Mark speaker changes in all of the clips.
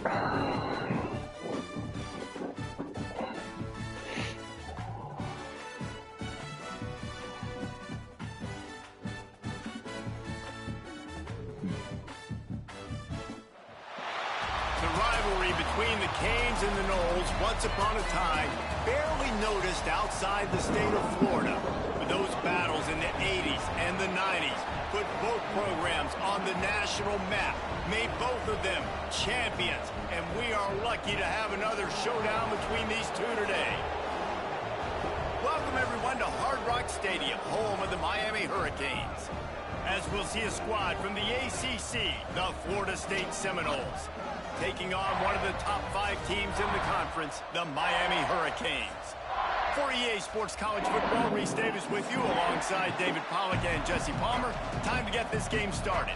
Speaker 1: Rivalry between the Canes and the Noles, once upon a time, barely noticed outside the state of Florida. But those battles in the 80s and the 90s put both programs on the national map, made both of them champions, and we are lucky to have another showdown between these two today. Welcome, everyone, to Hard Rock Stadium, home of the Miami Hurricanes. As we'll see a squad from the ACC, the Florida State Seminoles, taking on one of the top 5 teams in the conference, the Miami Hurricanes. For EA Sports College Football, Reese Davis with you alongside David Pollack and Jesse Palmer. Time to get this game started.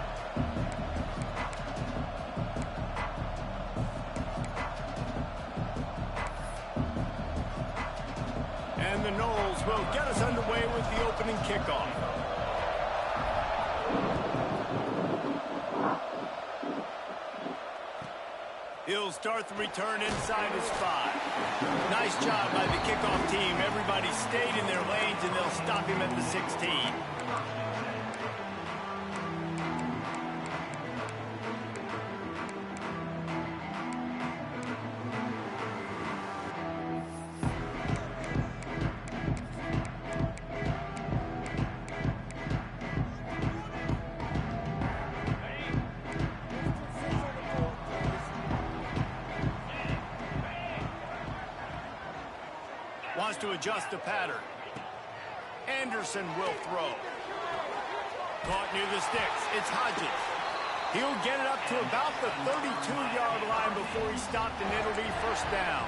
Speaker 1: And the Noles will get us underway with the opening kickoff. He'll start the return inside his 5. Nice job by the kickoff team. Everybody stayed in their lanes, and they'll stop him at the 16. Wants to adjust the pattern. Anderson will throw. Caught near the sticks. It's Hodges. He'll get it up to about the 32-yard line before he's stopped, and it'll be first down.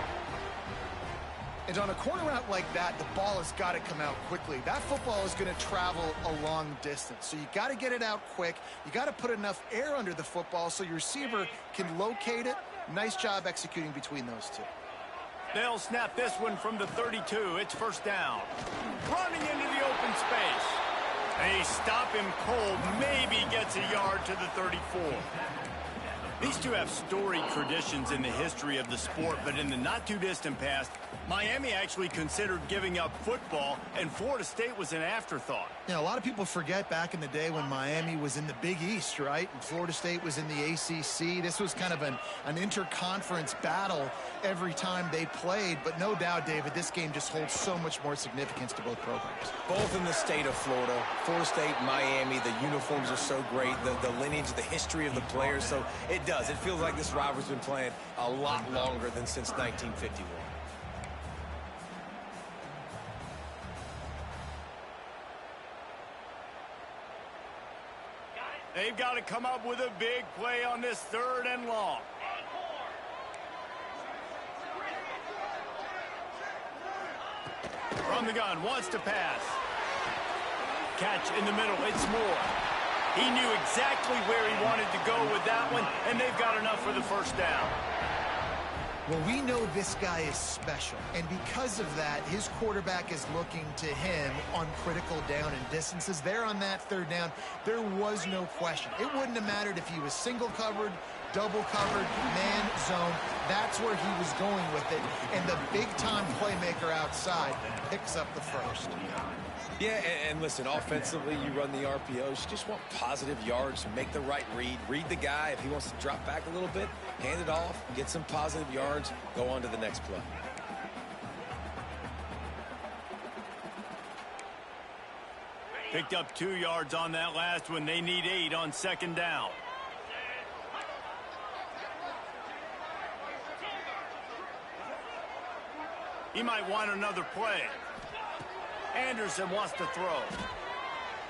Speaker 2: And on a corner route like that, the ball has got to come out quickly. That football is going to travel a long distance, so you got to get it out quick. You got to put enough air under the football so your receiver can locate it. Nice job executing between those two.
Speaker 1: They'll snap this one from the 32. It's first down. Running into the open space. They stop him cold. Maybe gets a yard to the 34. These two have storied traditions in the history of the sport, but in the not-too-distant past, Miami actually considered giving up football, and Florida State was an afterthought.
Speaker 2: Yeah, a lot of people forget back in the day when Miami was in the Big East, right? And Florida State was in the ACC. This was kind of an interconference battle every time they played. But no doubt, David, this game just holds so much more significance to both programs.
Speaker 3: Both in the state of Florida. Florida State, Miami, the uniforms are so great. The lineage, the history of the players. So it does. It feels like this rivalry's been playing a lot longer than since 1951.
Speaker 1: They've got to come up with a big play on this 3rd and long. From the gun, wants to pass. Catch in the middle, it's Moore. He knew exactly where he wanted to go with that one, and they've got enough for the first down.
Speaker 2: Well, we know this guy is special, and because of that, his quarterback is looking to him on critical down and distances. There on that 3rd down, there was no question. It wouldn't have mattered if he was single covered, double covered, man zone. That's where he was going with it, and the big-time playmaker outside picks up the first.
Speaker 3: Yeah, and listen, offensively, you run the RPOs. You just want positive yards, make the right read. Read the guy. If he wants to drop back a little bit, hand it off, get some positive yards, go on to the next play.
Speaker 1: Picked up 2 yards on that last one. They need 8 on 2nd down. He might want another play. Anderson wants to throw.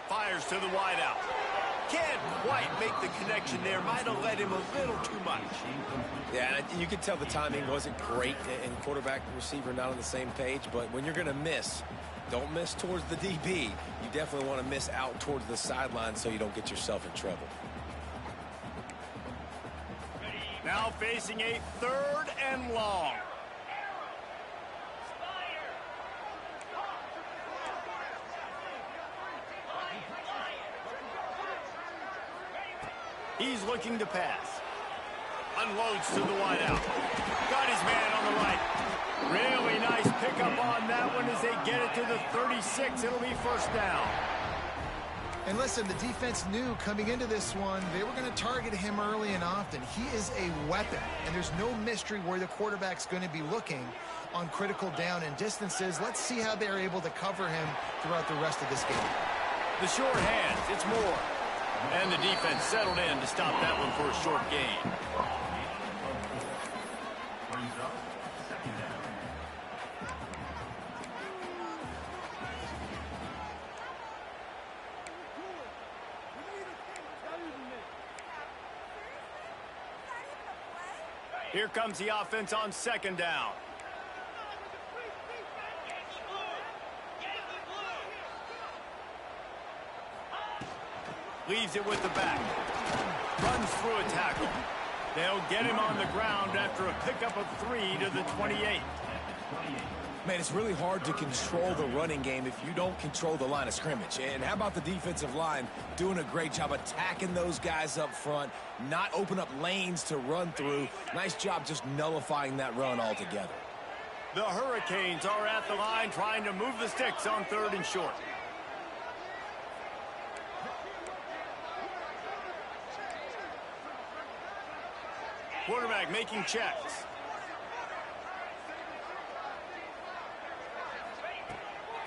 Speaker 1: Fires to the wideout. Can't quite make the connection there. Might have led him a little too much.
Speaker 3: Yeah, you could tell the timing wasn't great, and quarterback and receiver not on the same page. But when you're going to miss, don't miss towards the DB. You definitely want to miss out towards the sideline so you don't get yourself in trouble.
Speaker 1: Now facing a 3rd and long. He's looking to pass. Unloads to the wideout. Got his man on the right. Really nice pickup on that one as they get it to the 36. It'll be first down.
Speaker 2: And listen, the defense knew coming into this one, they were going to target him early and often. He is a weapon, and there's no mystery where the quarterback's going to be looking on critical down and distances. Let's see how they're able to cover him throughout the rest of this game.
Speaker 1: The short hands, it's more. And the defense settled in to stop that one for a short gain. Here comes the offense on second down. Leaves it with the back. Runs through a tackle. They'll get him on the ground after a pickup of 3 to the 28.
Speaker 3: Man, it's really hard to control the running game if you don't control the line of scrimmage. And how about the defensive line doing a great job attacking those guys up front, not open up lanes to run through. Nice job just nullifying that run altogether.
Speaker 1: The Hurricanes are at the line trying to move the sticks on 3rd and short. Quarterback making checks.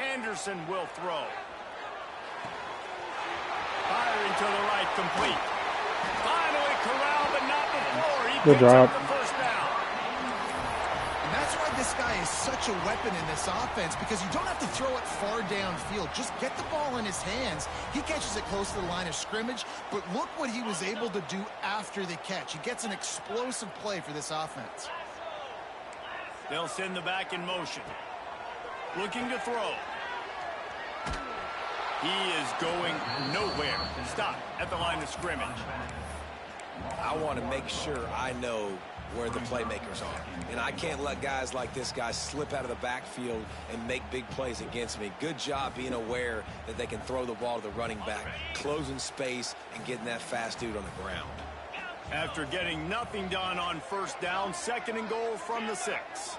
Speaker 1: Anderson will throw. Firing to the right, complete. Finally corralled, but not before. He picks up the first down.
Speaker 2: And that's why this guy is such a weapon in this offense, because you don't have to throw it far downfield. Just get the ball in his hands. He catches it close to the line of scrimmage, but look what he was able to do after the catch. He gets an explosive play for this offense.
Speaker 1: They'll send the back in motion. Looking to throw. He is going nowhere. Stop at the line of scrimmage.
Speaker 3: I want to make sure I know where the playmakers are. And I can't let guys like this guy slip out of the backfield and make big plays against me. Good job being aware that they can throw the ball to the running back, closing space, and getting that fast dude on the ground.
Speaker 1: After getting nothing done on first down, 2nd and goal from the 6.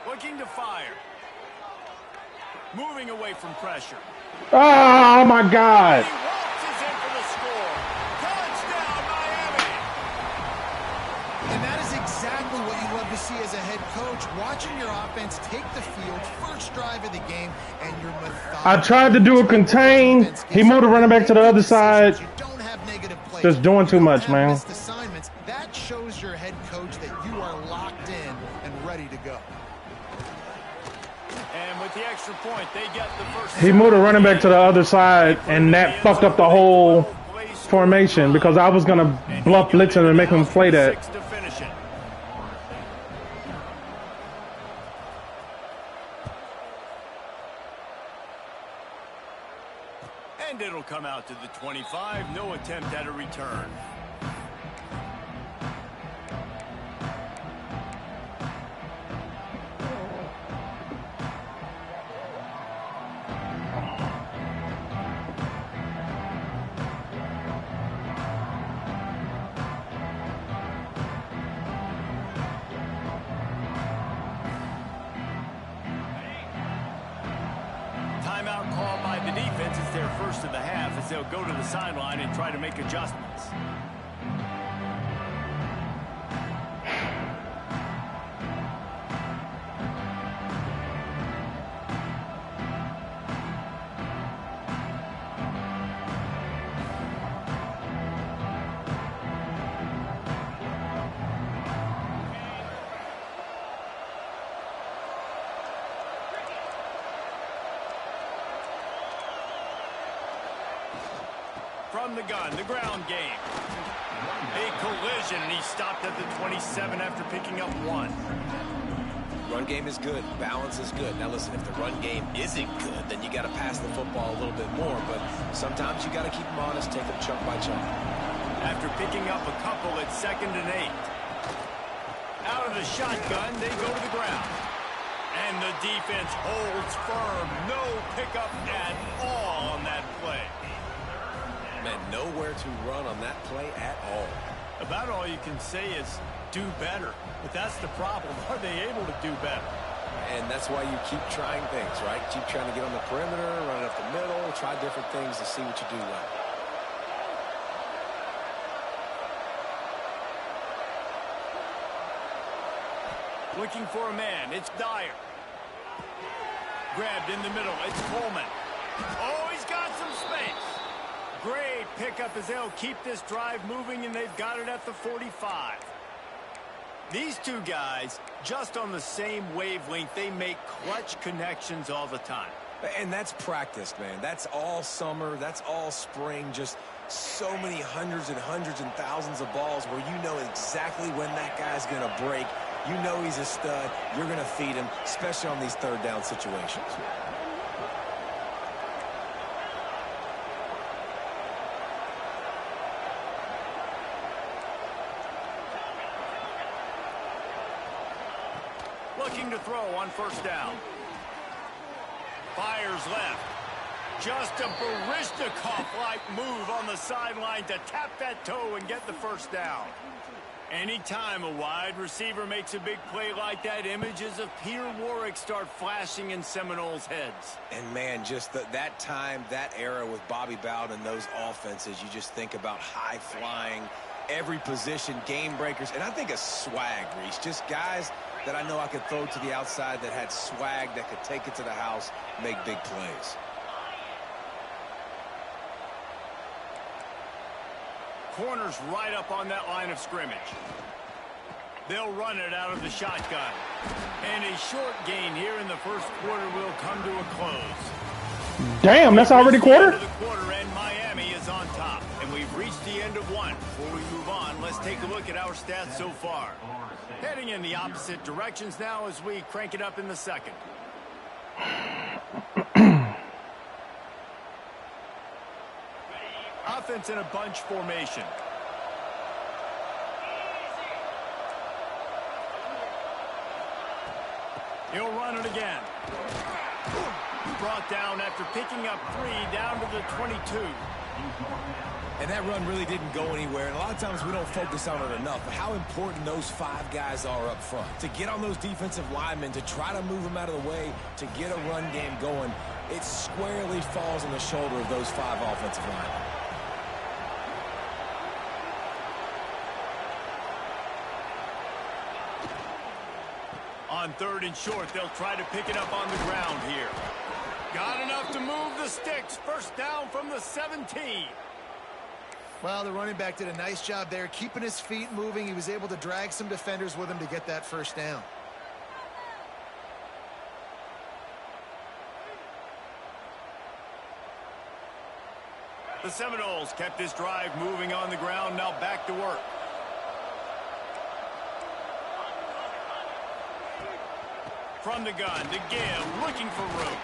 Speaker 1: Looking to fire. Moving away from pressure.
Speaker 4: Oh, my God.
Speaker 1: He waltzes in for the score. Touchdown, Miami.
Speaker 2: And that is exactly what you love to see as a head coach. Watching your offense take the field, first drive of the game, and you're methodical.
Speaker 4: I tried to do a contain. He moved the running back to the other side.
Speaker 2: You don't have negative plays.
Speaker 4: Just doing too much, man.
Speaker 2: Missed assignments. That shows your head coach that you are locked in and ready to go.
Speaker 1: And with the extra point, they get the first.
Speaker 4: He moved the running back to the other side, and that fucked up the whole formation because I was going to bluff blitz him and make him play that.
Speaker 1: And it'll come out to the 25. No attempt at a return. Timeout called by the defense. It's their first of the half as they'll go to the sideline and try to make adjustments. From the gun, the ground game. A collision, and he stopped at the 27 after picking up 1.
Speaker 3: Run game is good. Balance is good. Now, listen, if the run game isn't good, then you got to pass the football a little bit more. But sometimes you got to keep them honest, take them chunk by chunk.
Speaker 1: After picking up a couple, it's 2nd and 8. Out of the shotgun, they go to the ground. And the defense holds firm. No pickup at all on that play.
Speaker 3: Man, nowhere to run on that play at all.
Speaker 1: About all you can say is do better. But that's the problem. Are they able to do better?
Speaker 3: And that's why you keep trying things, right? Keep trying to get on the perimeter, run it up the middle, try different things to see what you do well.
Speaker 1: Looking for a man. It's Dyer. Grabbed in the middle. It's Coleman. Oh, he's got some space. Great pickup as they'll keep this drive moving, and they've got it at the 45. These two guys, just on the same wavelength, they make clutch connections all the time.
Speaker 3: And that's practice, man. That's all summer. That's all spring. Just so many hundreds and thousands of balls where you know exactly when that guy's going to break. You know he's a stud. You're going to feed him, especially on these third down situations.
Speaker 1: Looking to throw on first down. Fires left. Just a Baryshnikov-like move on the sideline to tap that toe and get the first down. Anytime a wide receiver makes a big play like that, images of Peter Warrick start flashing in Seminoles' heads.
Speaker 3: And, man, just that time, that era with Bobby Bowden and those offenses, you just think about high-flying, every position, game breakers, and I think a swag, Reese. Just guys that I know I could throw to the outside that had swag, that could take it to the house, make big plays.
Speaker 1: Corners right up on that line of scrimmage. They'll run it out of the shotgun. And a short gain here in the first quarter will come to a close.
Speaker 4: Damn, that's already quarter?
Speaker 1: The quarter, and Miami is on top. And we've reached the end of one. Before we move on, let's take a look at our stats so far. Heading in the opposite directions now as we crank it up in the second. Offense in a bunch formation. He'll run it again. Brought down after picking up 3 down to the 22.
Speaker 3: And that run really didn't go anywhere. And a lot of times we don't focus on it enough. But how important those 5 guys are up front. To get on those defensive linemen, to try to move them out of the way, to get a run game going, it squarely falls on the shoulder of those 5 offensive linemen.
Speaker 1: On third and short, they'll try to pick it up on the ground here. Got enough to move the sticks. First down from the 17.
Speaker 2: Well, the running back did a nice job there, keeping his feet moving. He was able to drag some defenders with him to get that first down.
Speaker 1: The Seminoles kept this drive moving on the ground. Now back to work. From the gun to give, looking for room.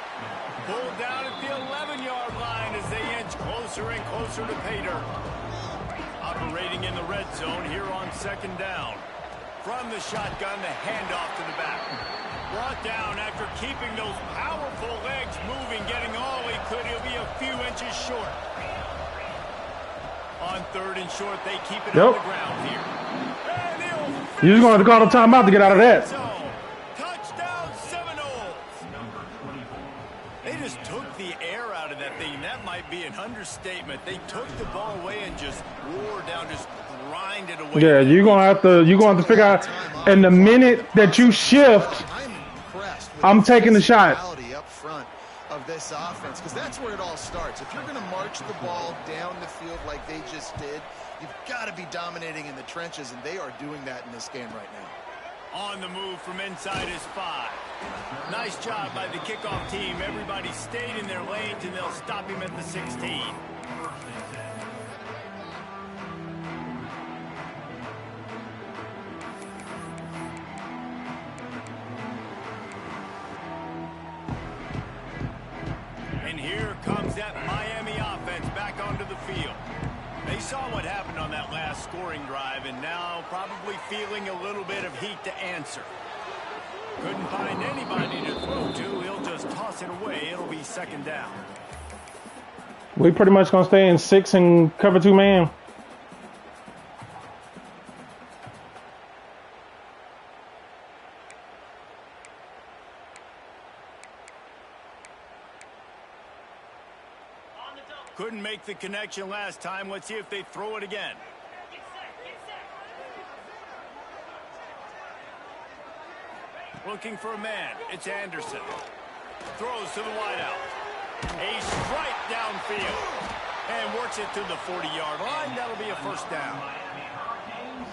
Speaker 1: Pulled down at the 11-yard line as they inch closer and closer to pay dirt. Operating in the red zone here on second down. From the shotgun, the handoff to the back. Brought down after keeping those powerful legs moving, getting all he could. He'll be a few inches short. On third and short, they keep it on the ground here.
Speaker 4: You're just going to call the timeout to get out of that.
Speaker 1: The air out of that thing. That might be an understatement. They took the ball away and just wore down, just grinded away.
Speaker 4: Yeah, you're gonna have to figure out. In the minute that you shift, I'm taking the shot.
Speaker 2: Up front of this offense, because that's where it all starts. If you're going to march the ball down the field like they just did, you've got to be dominating in the trenches, and they are doing that in this game right now.
Speaker 1: On the move from inside is 5. Nice job by the kickoff team. Everybody stayed in their lanes, and they'll stop him at the 16. And here comes that Miami offense back onto the field. They saw what happened on that last scoring drive, and now probably feeling a little bit of heat to answer. Couldn't find anybody to throw to. He'll just toss it away. It'll be second down.
Speaker 4: We pretty much gonna stay in 6 and cover 2 man.
Speaker 1: Couldn't make the connection last time. Let's see if they throw it again. Looking for a man. It's Anderson. Throws to the wideout. A strike downfield. And works it to the 40-yard line. That'll be a first down.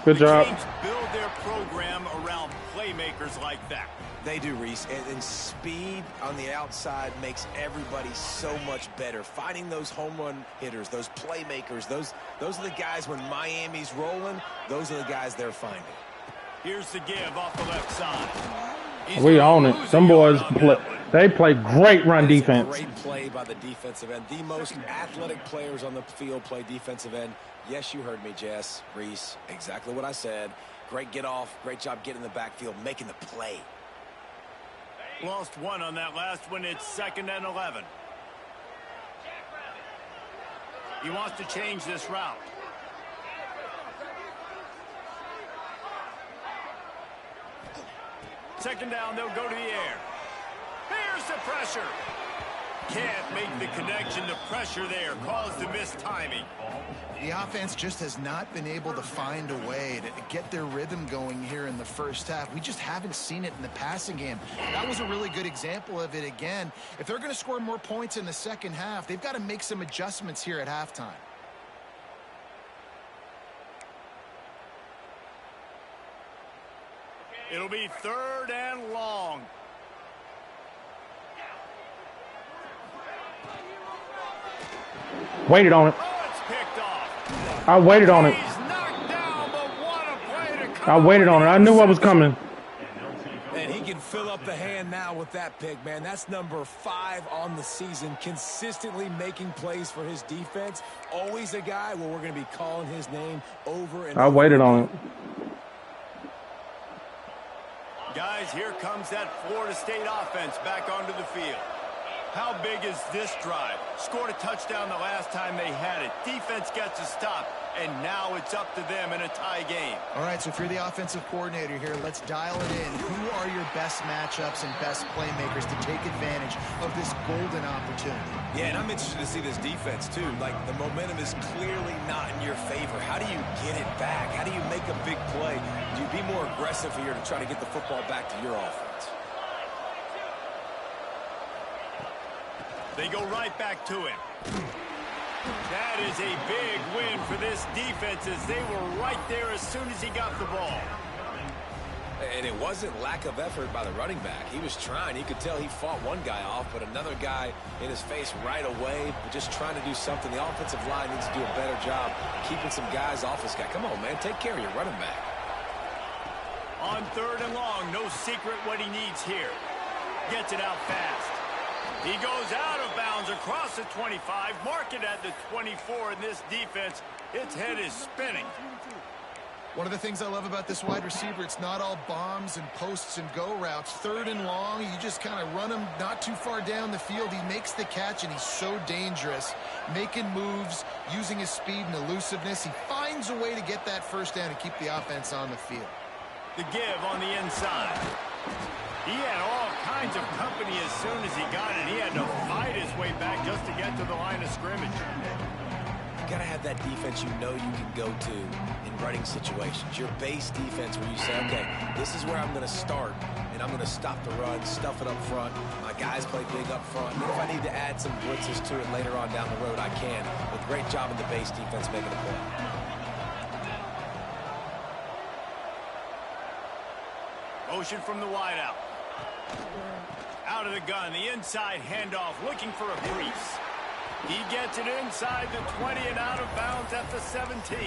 Speaker 4: Good job.
Speaker 1: Teams build their program around playmakers like that.
Speaker 3: They do, Reese, and speed on the outside makes everybody so much better. Finding those home run hitters, those playmakers, those are the guys when Miami's rolling, those are the guys they're finding.
Speaker 1: Here's the give off the left side.
Speaker 4: We own it. Some boys they play great run defense.
Speaker 3: Great play by the defensive end. The most athletic players on the field play defensive end. Yes, you heard me, Jess, Reese, exactly what I said. Great get off, great job getting in the backfield, making the play.
Speaker 1: Lost one on that last one. It's 2nd and 11. He wants to change this route. Second down, they'll go to the air. Here's the pressure. Can't make the connection. The pressure there caused the missed timing.
Speaker 2: The offense just has not been able to find a way to get their rhythm going here in the first half. We just haven't seen it in the passing game. That was a really good example of it again. If they're going to score more points in the second half, they've got to make some adjustments here at halftime.
Speaker 1: It'll be 3rd and long.
Speaker 4: Waited on it.
Speaker 1: Oh, it's picked off.
Speaker 4: I waited on it.
Speaker 1: He's knocked down, but what a play to come.
Speaker 4: I waited on it. I knew what was coming.
Speaker 3: And he can fill up the hand now with that pick, man. That's number 5 on the season, consistently making plays for his defense. Always a guy where we're going to be calling his name over and over.
Speaker 4: I waited on it.
Speaker 1: Guys, here comes that Florida State offense back onto the field. How big is this drive? Scored a touchdown the last time they had it. Defense gets a stop, and now it's up to them in a tie game.
Speaker 2: All right, so if you're the offensive coordinator here, let's dial it in. Who are your best matchups and best playmakers to take advantage of this golden opportunity?
Speaker 3: Yeah, and I'm interested to see this defense, too. Like, the momentum is clearly not in your favor. How do you get it back? How do you make a big play? Do you be more aggressive here to try to get the football back to your offense?
Speaker 1: They go right back to him. That is a big win for this defense as they were right there as soon as he got the ball.
Speaker 3: And it wasn't lack of effort by the running back. He was trying. You could tell he fought one guy off, but another guy in his face right away, just trying to do something. The offensive line needs to do a better job keeping some guys off this guy. Come on, man. Take care of your running back.
Speaker 1: On 3rd and long, no secret what he needs here. Gets it out fast. He goes out of bounds across the 25, mark it at the 24, and this defense, its head is spinning.
Speaker 2: One of the things I love about this wide receiver, it's not all bombs and posts and go routes. 3rd and long, you just kind of run him not too far down the field. He makes the catch, and he's so dangerous, making moves, using his speed and elusiveness. He finds a way to get that first down and keep the offense on the field.
Speaker 1: The give on the inside. He had all kinds of company as soon as he got it. He had to fight his way back just to get to the line of scrimmage.
Speaker 3: You got to have that defense you know you can go to in running situations. Your base defense where you say, okay, this is where I'm going to start, and I'm going to stop the run, stuff it up front. My guys play big up front. And if I need to add some blitzes to it later on down the road, I can. But great job in the base defense making a play.
Speaker 1: Motion from the wideout. Out of the gun, the inside handoff, looking for a crease. He gets it inside the 20 and out of bounds at the 17.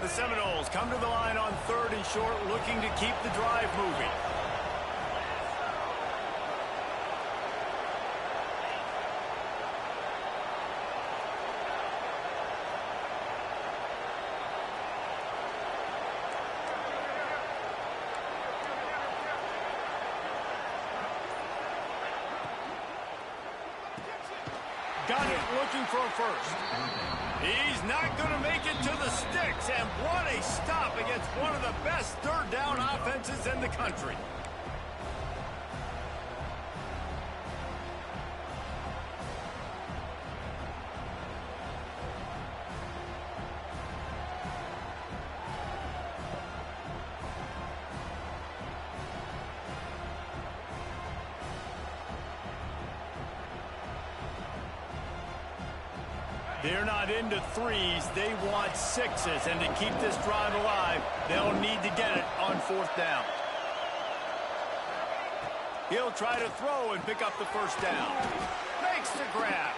Speaker 1: The Seminoles come to the line on 3rd and short, looking to keep the drive moving. Got it, looking for a first. He's not going to make it to the sticks, and what a stop against one of the best third down offenses in the country. They're not into threes. They want sixes. And to keep this drive alive, they'll need to get it on 4th down. He'll try to throw and pick up the first down. Makes the grab.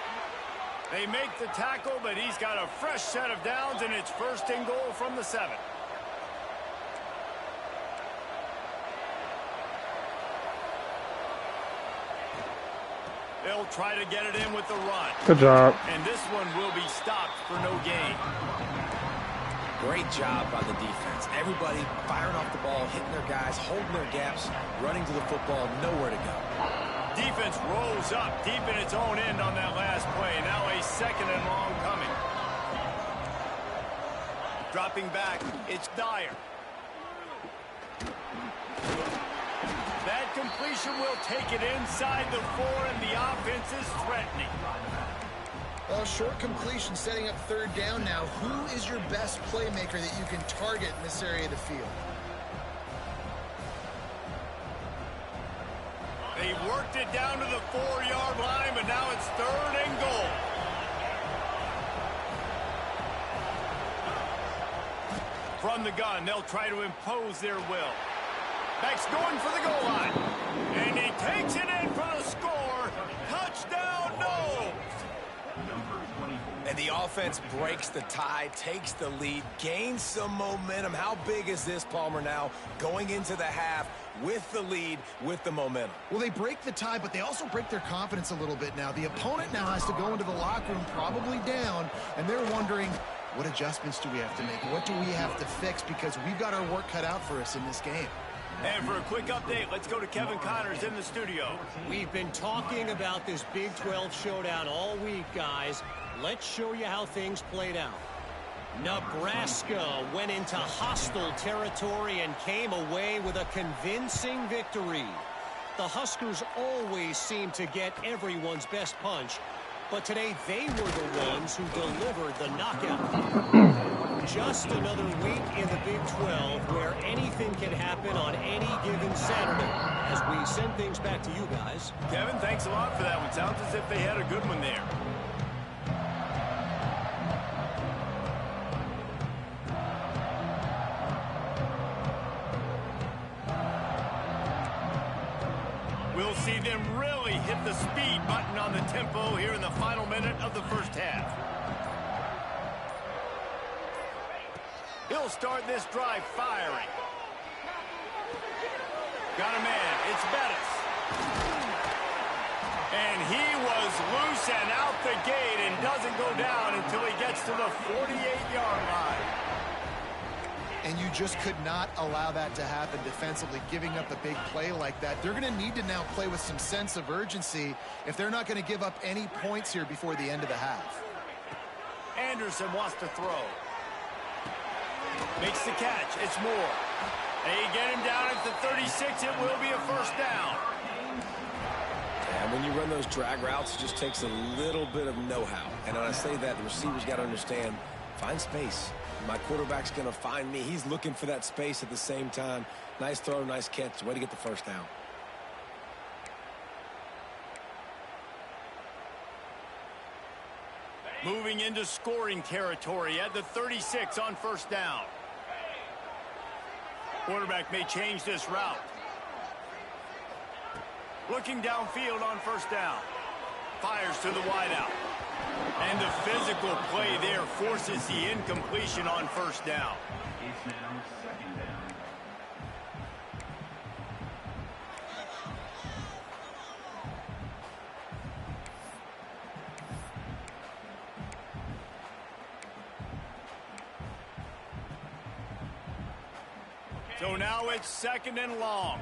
Speaker 1: They make the tackle, but he's got a fresh set of downs, and it's 1st and goal from the 7. They'll try to get it in with the run.
Speaker 4: Good job.
Speaker 1: And this one will be stopped for no gain.
Speaker 3: Great job by the defense. Everybody firing off the ball, hitting their guys, holding their gaps, running to the football, nowhere to go.
Speaker 1: Defense rolls up deep in its own end on that last play. Now a 2nd and long coming. Dropping back, it's Dyer. That completion will take it inside the 4, and the offense is threatening.
Speaker 2: Well, short completion setting up 3rd down now. Who is your best playmaker that you can target in this area of the field?
Speaker 1: They've worked it down to the 4-yard line, but now it's 3rd and goal. From the gun, they'll try to impose their will. Back's going for the goal line. And he takes it in for the score. Touchdown, no!
Speaker 3: And the offense breaks the tie, takes the lead, gains some momentum. How big is this, Palmer, now going into the half with the lead, with the momentum?
Speaker 2: Well, they break the tie, but they also break their confidence a little bit now. The opponent now has to go into the locker room probably down, and they're wondering, what adjustments do we have to make? What do we have to fix? Because we've got our work cut out for us in this game.
Speaker 1: And for a quick update, let's go to Kevin Connors in the studio.
Speaker 5: We've been talking about this Big 12 showdown all week, guys. Let's show you how things played out. Nebraska went into hostile territory and came away with a convincing victory. The Huskers always seem to get everyone's best punch, but today they were the ones who delivered the knockout. Just another week in the Big 12 where anything can happen on any given Saturday. As we send things back to you guys.
Speaker 1: Kevin, thanks a lot for that one. Sounds as if they had a good one there. We'll see them really hit the speed button on the tempo here in the final minute of the first half. He'll start this drive firing. Got a man. It's Bettis. And he was loose and out the gate and doesn't go down until he gets to the 48-yard line.
Speaker 2: And you just could not allow that to happen defensively, giving up a big play like that. They're going to need to now play with some sense of urgency if they're not going to give up any points here before the end of the half.
Speaker 1: Anderson wants to throw. Makes the catch. It's Moore. They get him down at the 36. It will be a first down.
Speaker 3: And when you run those drag routes, it just takes a little bit of know-how. And when I say that, the receiver's got to understand, find space. My quarterback's going to find me. He's looking for that space at the same time. Nice throw, nice catch. Way to get the first down.
Speaker 1: Moving into scoring territory at the 36 on first down. Quarterback may change this route. Looking downfield on first down. fires to the wideout. And the physical play there forces the incompletion on first down.
Speaker 6: It's now second down.
Speaker 1: So now it's second and long.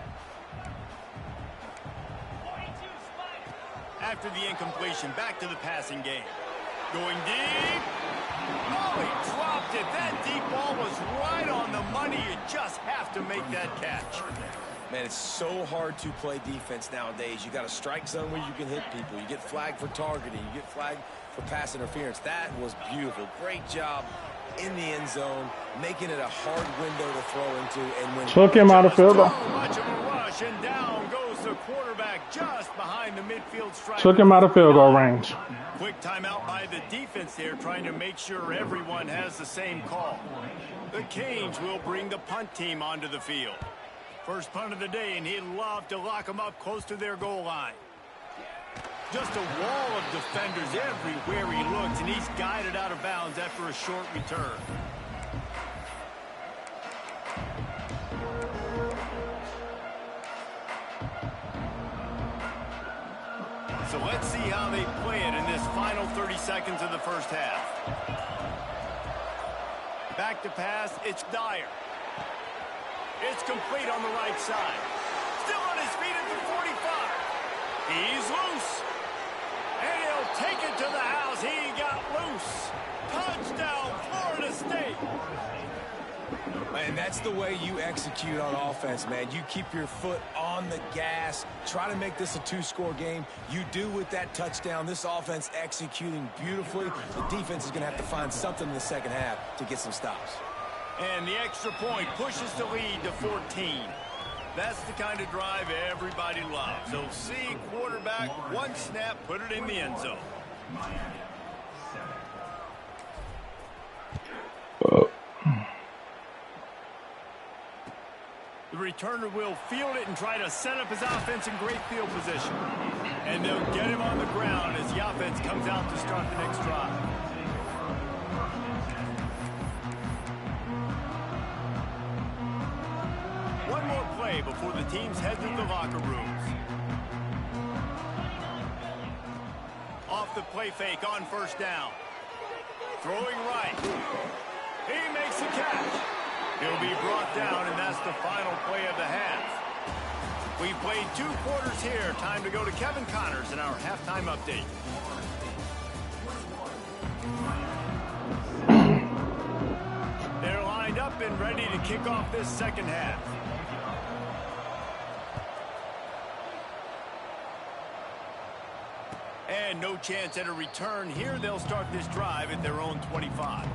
Speaker 1: After the incompletion, back to the passing game. Going deep. Oh, he dropped it. That deep ball was right on the money. You just have to make that catch.
Speaker 3: Man, it's so hard to play defense nowadays. You got a strike zone where you can hit people. You get flagged for targeting. You get flagged for pass interference. That was beautiful. Great job in the end zone, making it a hard window to throw into. And when
Speaker 4: took him out of field goal.
Speaker 1: So much of a rush, and down goes the quarterback just behind the midfield striker.
Speaker 4: Took him out of field goal range.
Speaker 1: Quick timeout by the defense there, trying to make sure everyone has the same call. The Canes will bring the punt team onto the field. First punt of the day, and he'd love to lock them up close to their goal line. Just a wall of defenders everywhere he looks, and he's guided out of bounds after a short return. So let's see how they play it in this final 30 seconds of the first half. Back to pass, it's Dyer. It's complete on the right side. Still on his feet at the 45. He's loose. And he'll take it to the house. He got loose. Touchdown, Florida State.
Speaker 3: And that's the way you execute on offense, man. You keep your foot on the gas. Try to make this a two-score game. You do with that touchdown. This offense executing beautifully. The defense is going to have to find something in the second half to get some stops.
Speaker 1: And the extra point pushes the lead to 14. That's the kind of drive everybody loves. So see quarterback, one snap, put it in the end zone. The returner will field it and try to set up his offense in great field position. And they'll get him on the ground as the offense comes out to start the next drive. One more play before the teams head to the locker rooms. Off the play fake on first down. Throwing right. He makes the catch. He'll be brought down, and that's the final play of the half. We've played 2 quarters here. Time to go to Kevin Connors in our halftime update. They're lined up and ready to kick off this second half. And no chance at a return here. They'll start this drive at their own 25.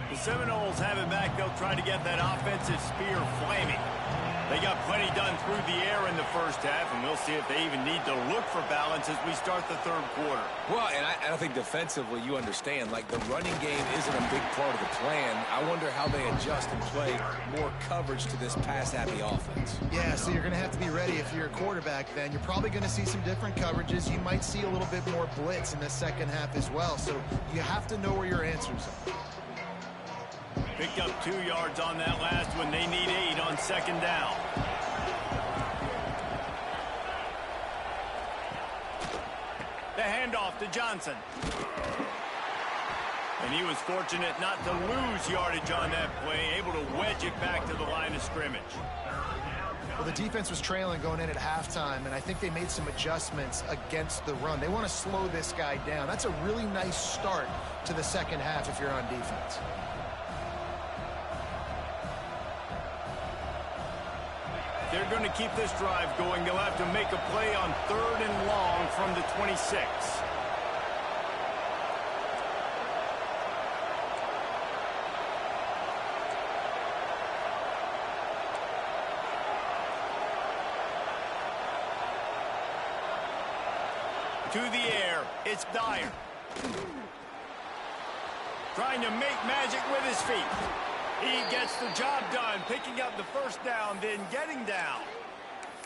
Speaker 1: The Seminoles have it back. They'll try to get that offensive spear flaming. They got plenty done through the air in the first half, and we'll see if they even need to look for balance as we start the third quarter.
Speaker 3: Well, and I think defensively you understand, like the running game isn't a big part of the plan. I wonder how they adjust and play more coverage to this pass-happy offense.
Speaker 2: Yeah, so you're going to have to be ready if you're a quarterback then. You're probably going to see some different coverages. You might see a little bit more blitz in the second half as well, so you have to know where your answers are.
Speaker 1: Picked up 2 yards on that last one. They need 8 on second down. The handoff to Johnson. And he was fortunate not to lose yardage on that play, able to wedge it back to the line of scrimmage.
Speaker 2: Well, the defense was trailing going in at halftime, and I think they made some adjustments against the run. They want to slow this guy down. That's a really nice start to the second half if you're on defense.
Speaker 1: They're going to keep this drive going. They'll have to make a play on 3rd and long from the 26. To the air, it's Dyer. trying to make magic with his feet. He gets the job done, picking up the first down, then getting down.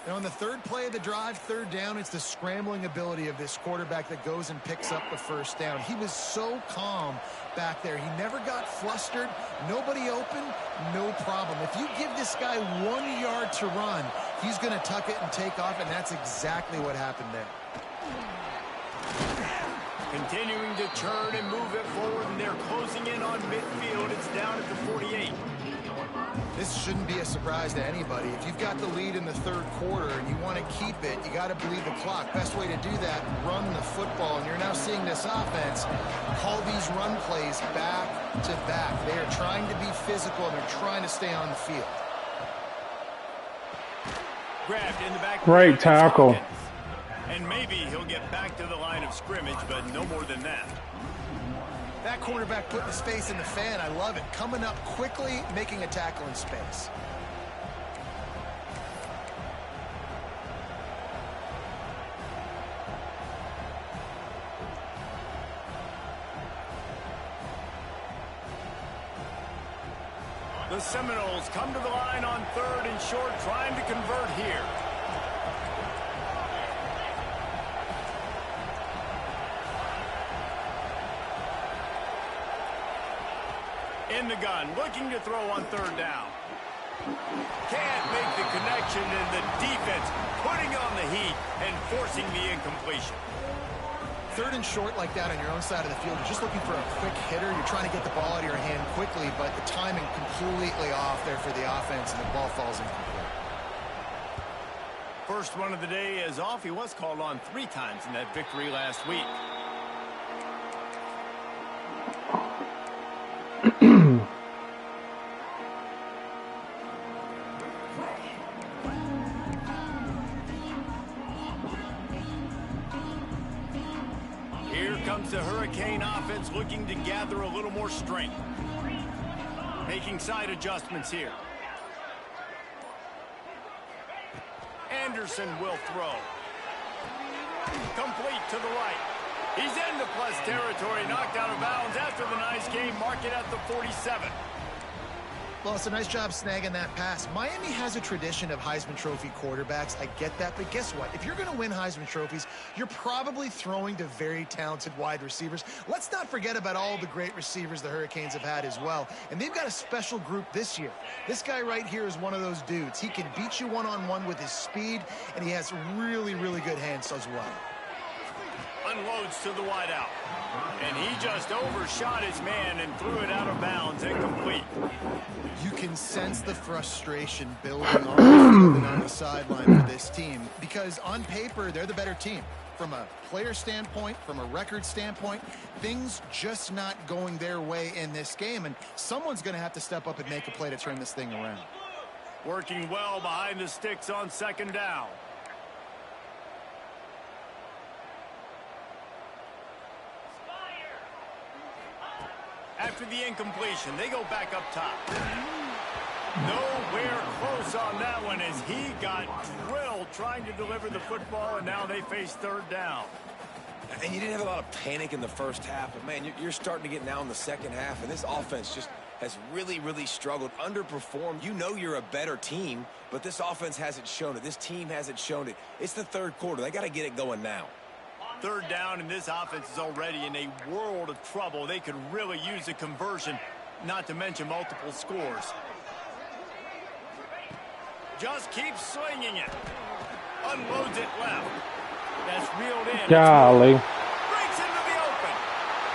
Speaker 2: And on the third play of the drive, third down, it's the scrambling ability of this quarterback that goes and picks up the first down. He was so calm back there. He never got flustered. Nobody open, no problem. If you give this guy 1 yard to run, he's going to tuck it and take off, and that's exactly what happened there.
Speaker 1: Continuing to turn and move it forward, and they're closing in on midfield. It's down at the 48.
Speaker 2: This shouldn't be a surprise to anybody. If you've got the lead in the third quarter and you want to keep it, you got to bleed the clock. Best way to do that, run the football. And you're now seeing this offense call these run plays back to back. They are trying to be physical, and they're trying to stay on the field.
Speaker 1: Grabbed in the back.
Speaker 4: Great tackle.
Speaker 1: And maybe he'll get back to the line of scrimmage, but no more than that.
Speaker 2: That cornerback putting his face in the fan, I love it. Coming up quickly, making a tackle in space.
Speaker 1: The Seminoles come to the line on third and short, trying to convert here. In the gun, looking to throw on third down. Can't make the connection, and the defense putting on the heat and forcing the incompletion.
Speaker 2: Third and short like that on your own side of the field, you're just looking for a quick hitter. You're trying to get the ball out of your hand quickly, but the timing completely off there for the offense, and the ball falls incomplete.
Speaker 1: First one of the day is off. He was called on 3 times in that victory last week. Here comes the Hurricane offense looking to gather a little more strength. Making side adjustments here. Anderson will throw. Complete to the right. He's into plus territory, knocked out of bounds after the nice game. Mark it at the 47.
Speaker 2: Well, it's a nice job snagging that pass. Miami has a tradition of Heisman Trophy quarterbacks. I get that, but guess what? If you're going to win Heisman Trophies, you're probably throwing to very talented wide receivers. Let's not forget about all the great receivers the Hurricanes have had as well. And they've got a special group this year. This guy right here is one of those dudes. He can beat you one-on-one with his speed, and he has really, really good hands as well.
Speaker 1: Unloads to the wideout. And he just overshot his man and threw it out of bounds, incomplete.
Speaker 2: You can sense the frustration building on the sideline for this team, because on paper, they're the better team. From a player standpoint, from a record standpoint, things just not going their way in this game, and someone's going to have to step up and make a play to turn this thing around.
Speaker 1: Working well behind the sticks on second down. After the incompletion, they go back up top. Nowhere close on that one as he got drilled trying to deliver the football, and now they face third down.
Speaker 3: And you didn't have a lot of panic in the first half, but, man, you're starting to get now in the second half, and this offense just has really, really struggled, underperformed. You know you're a better team, but this offense hasn't shown it. This team hasn't shown it. It's the third quarter. They got to get it going now.
Speaker 1: Third down, and this offense is already in a world of trouble. They could really use a conversion, not to mention multiple scores. Just keeps slinging it. Unloads it left. That's reeled in.
Speaker 4: Golly.
Speaker 1: Breaks into the open.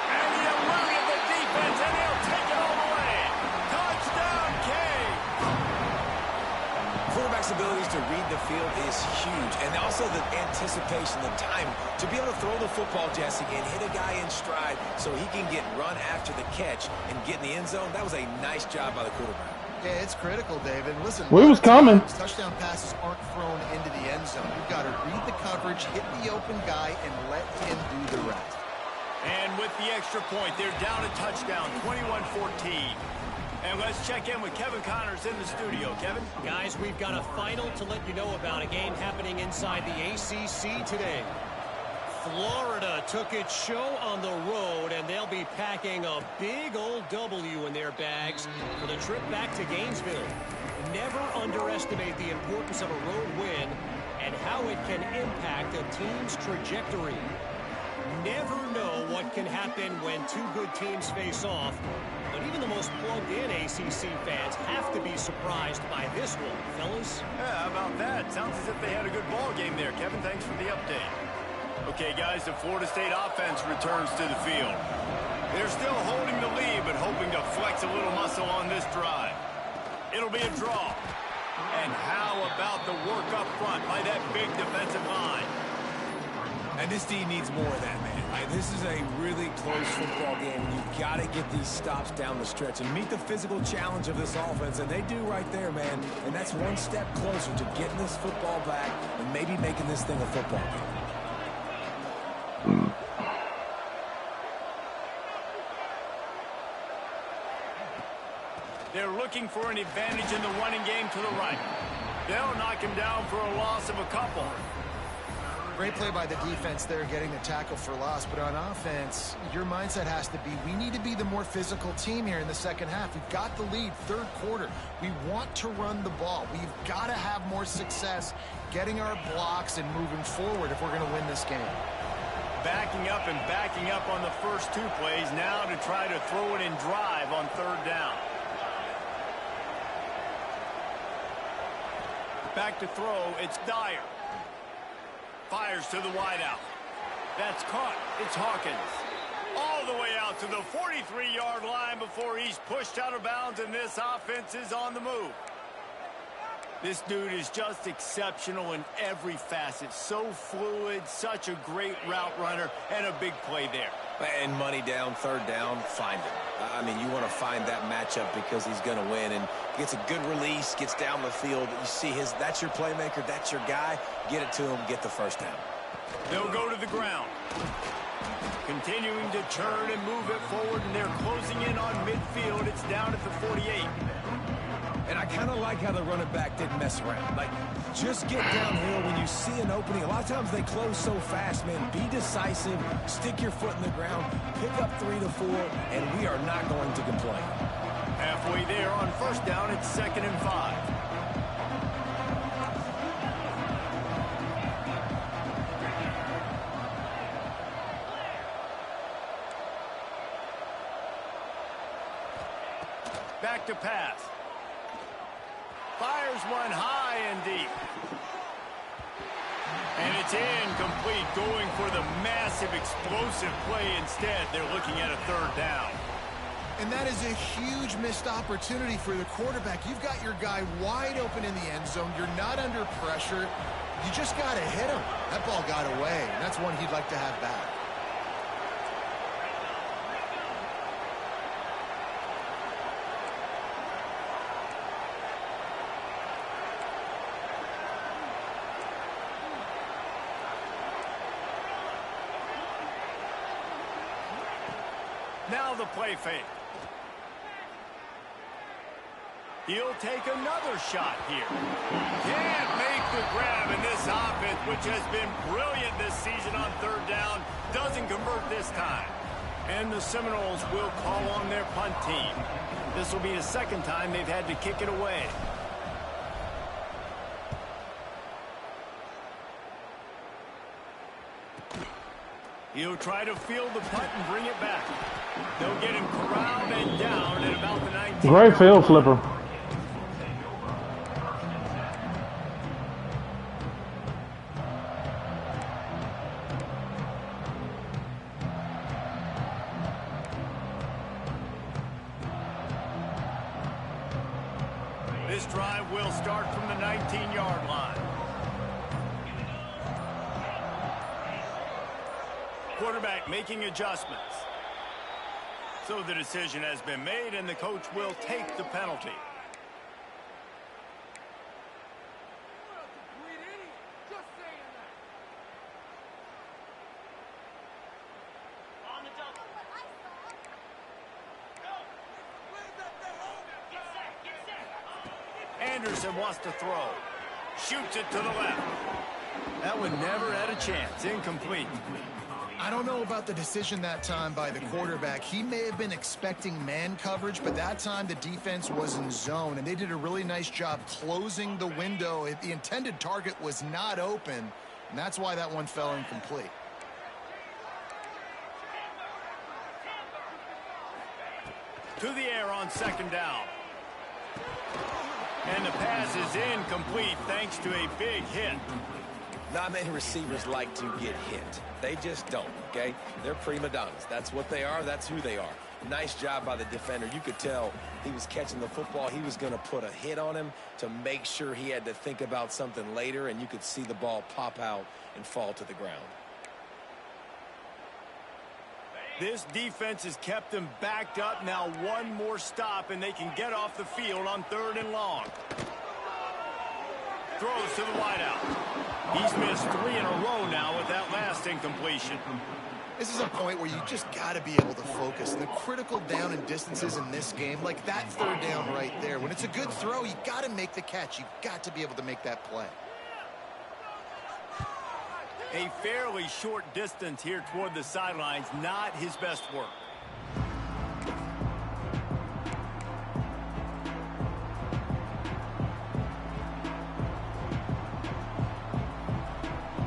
Speaker 1: And he eluded the defense, and he'll take it all the way. Touchdown, K.
Speaker 3: Quarterback's abilities to read the field is huge, and also the anticipation, the time to be able to throw the football, Jesse, and hit a guy in stride so he can get run after the catch and get in the end zone. That was a nice job by the quarterback.
Speaker 2: Yeah, it's critical, David. Listen,
Speaker 4: we was coming.
Speaker 2: Touchdown passes aren't thrown into the end zone. You've got to read the coverage, hit the open guy, and let him do the rest.
Speaker 1: And with the extra point, they're down a touchdown, 21-14. And let's check in with Kevin Connors in the studio. Kevin?
Speaker 5: Guys, we've got a final to let you know about, a game happening inside the ACC today. Florida took its show on the road, and they'll be packing a big old W in their bags for the trip back to Gainesville. Never underestimate the importance of a road win and how it can impact a team's trajectory. Never know what can happen when two good teams face off, but even the most plugged-in ACC fans have to be surprised by this one, fellas.
Speaker 1: Yeah, how about that? Sounds as if they had a good ball game there. Kevin, thanks for the update. Okay, guys, the Florida State offense returns to the field. They're still holding the lead, but hoping to flex a little muscle on this drive. It'll be a draw. And how about the work up front by that big defensive line?
Speaker 3: And this D needs more of that, man. This is a really close football game. You've got to get these stops down the stretch and meet the physical challenge of this offense, and they do right there, man. And that's one step closer to getting this football back and maybe making this thing a football game.
Speaker 1: They're looking for an advantage in the running game to the right. They'll knock him down for a loss of a couple.
Speaker 2: Great play by the defense there, getting the tackle for loss. But on offense, your mindset has to be, we need to be the more physical team here in the second half. We've got the lead, third quarter. We want to run the ball. We've got to have more success getting our blocks and moving forward if we're going to win this game.
Speaker 1: Backing up and backing up on the first two plays, now to try to throw it and drive on third down. Back to throw, it's Dyer. Fires to the wideout. That's caught. It's Hawkins. All the way out to the 43-yard line before he's pushed out of bounds, and this offense is on the move. This dude is just exceptional in every facet. So fluid, such a great route runner, and a big play there.
Speaker 3: And money down, third down, find him. I mean, you want to find that matchup because he's going to win, and gets a good release, gets down the field. You see that's your playmaker, that's your guy. Get it to him, get the first down.
Speaker 1: They'll go to the ground. Continuing to turn and move it forward, and they're closing in on midfield. It's down at the 48.
Speaker 3: And I kind of like how the running back didn't mess around. Like, just get downhill when you see an opening. A lot of times they close so fast, man. Be decisive, stick your foot in the ground, pick up 3 to 4, and we are not going to complain.
Speaker 1: Halfway there on first down, it's 2nd and 5. Back to pass. Fires one high and deep. And it's incomplete, going for the massive explosive play instead. They're looking at a third down.
Speaker 2: And that is a huge missed opportunity for the quarterback. You've got your guy wide open in the end zone. You're not under pressure. You just got to hit him. That ball got away, and that's one he'd like to have back.
Speaker 1: Now the play fake. He'll take another shot here. Can't make the grab in this offense, which has been brilliant this season on third down. Doesn't convert this time. And the Seminoles will call on their punt team. This will be the second time they've had to kick it away. He'll try to field the punt and bring it back. They'll get him corralled and down at about the 19.
Speaker 4: Great field flipper.
Speaker 1: This drive will start from the 19-yard line. Quarterback making adjustments. So the decision has been made, and the coach will take the penalty. Anderson wants to throw. Shoots it to the left. That one never had a chance. Incomplete.
Speaker 2: I don't know about the decision that time by the quarterback. He may have been expecting man coverage, but that time the defense was in zone, and they did a really nice job closing the window. The intended target was not open, and that's why that one fell incomplete.
Speaker 1: To the air on second down. And the pass is incomplete thanks to a big hit.
Speaker 3: Not many receivers like to get hit. They just don't, okay? They're prima donnas. That's what they are. That's who they are. Nice job by the defender. You could tell he was catching the football. He was going to put a hit on him to make sure he had to think about something later, and you could see the ball pop out and fall to the ground.
Speaker 1: This defense has kept them backed up. Now one more stop, and they can get off the field on 3rd and long. Throws to the wideout. He's missed 3 in a row now with that last incompletion.
Speaker 2: This is a point where you just got to be able to focus. And the critical down and distances in this game, like that 3rd down right there, when it's a good throw, you got to make the catch. You've got to be able to make that play.
Speaker 1: A fairly short distance here toward the sidelines, not his best work.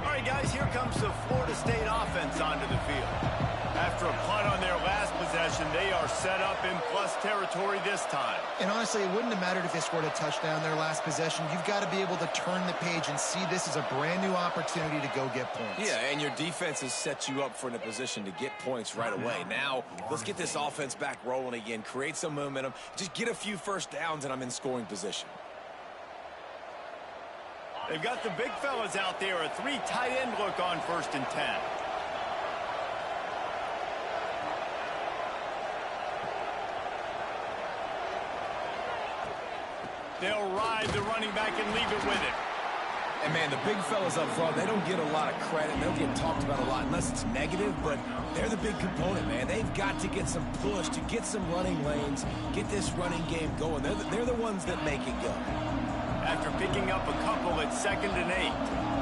Speaker 1: All right, guys, here comes the Florida State offense onto the field. After a punt on their last possession, they are set up in plus territory this time.
Speaker 2: And honestly, it wouldn't have mattered if they scored a touchdown their last possession. You've got to be able to turn the page and see this as a brand new opportunity to go get points.
Speaker 3: Yeah, and your defense has set you up for in a position to get points right away. Now, let's get this offense back rolling again, create some momentum, just get a few first downs, and I'm in scoring position.
Speaker 1: They've got the big fellas out there, a 3 tight end look on 1st and 10. They'll ride the running back and leave it with it.
Speaker 3: And, man, the big fellas up front, they don't get a lot of credit. They don't get talked about a lot unless it's negative, but they're the big component, man. They've got to get some push to get some running lanes, get this running game going. They're the ones that make it go.
Speaker 1: After picking up a couple at 2nd and 8.